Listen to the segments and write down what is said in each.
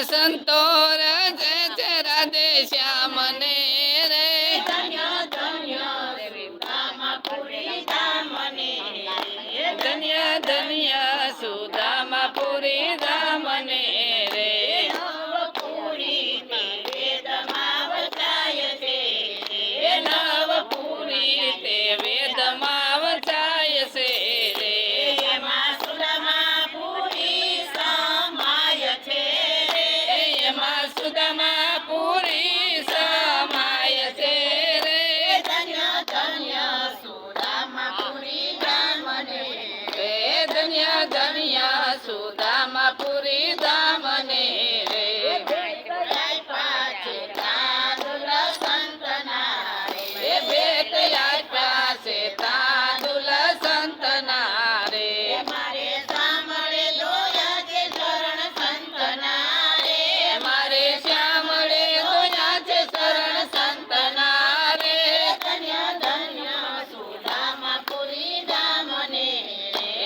સંતો રજે છે રાધે શ્યામ ને રે ધન્ય ધન્ય સુદામાપુરી ધામ ને ધન્ય ધન્ય સુદામાપુરી ધામ ને રે નવપુરી તે વેદમાં વસાય છે એ નવપુરી તે વેદમાં વચાય છે રે એમાં સુદામાપુરી સમાય છે એમાં સુદામાપુરી સમાય છે રે ધન્ય ધન્ય સુદામાપુરી ધામ ને એ ધન્ય ધન્ય સુદામાપુરી ધામ ને રે પાછે તાંદુલ સંતના એ ભેટ આપ્યા છે તાંદુલ સંતના રે મારે સાંભળે દોયા છે ચરણ સંતના રે મારે શ્યામળે દોયા છે શરણ સંતના રે ધન્ય ધન્ય સુદામાપુરી ધામ ને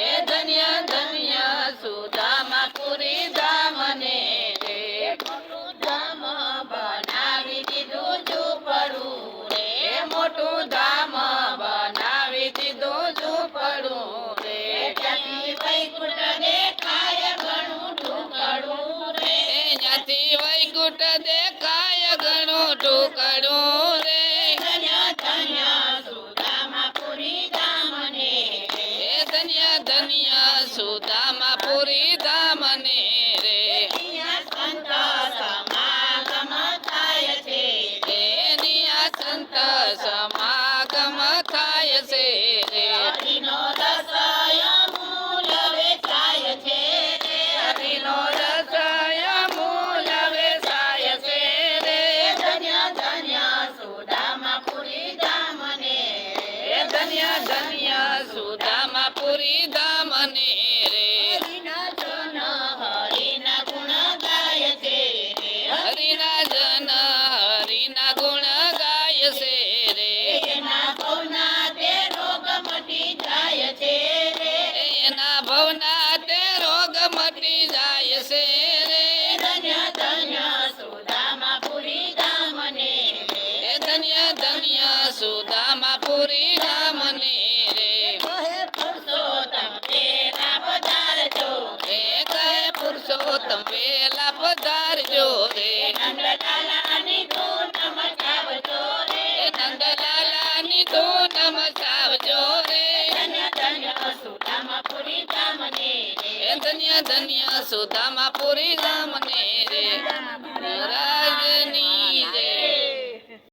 એ ધન્ય ધન્ય સુદામાપુરી ધામ ને રે ધામ બનાવી દીધું ઝૂંપડું રે એ મોટું ધામ બનાવી દીધું ઝૂંપડું રે ત્યાંથી વૈકુંઠ દેખાય ઘણું ઢૂકડું રે એ જ્યાંથી વૈકુંઠ દેખાય ઘણું ટુકડું રે ધન્ય ધન્ય સુદામાપુરી ધામ ને એ ધન્ય ધન્ય સુદામાપુરી ધામ ને રે સંત સમાગમ થાય છે એની આ સંત સમાગમ થાય છે રે હરિનો રસ અમૂલ વેચાય છે હરિનો રસ અમૂલ વેચાય છે રે ધન્ય ધન્ય સુદામાપુરી ધામ ને એ ધન્ય ધન્ય સુદામાપુરી ધામ ને રે હરિના જન હરિના ગુણ ગાય છે હરિના જન હરિના ગુણ ગાય છે રે એના ભવના તે રોગ મટી જાય છે રે એના ભવના તે રોગ મટી જાય છે રે ધન્ય ધન્ય સુદામાપુરી ધામ ને એ ધન્ય ધન્ય સુદામાપુરી ધામ ને રે કહે પુરુષોત્તમ તેના પધારજો એ કહે પુરુષોત્તમ વેલા પધારજો રે નંદલાલાની ધૂન મચાવજો રે એ નંદલાલાની ધૂન મચાવજો રે ધન્ય ધન્ય સુદામાપુરી ધામ ને એ ધન્ય ધન્ય સુદામાપુરી ધામ ને રે રાજની રે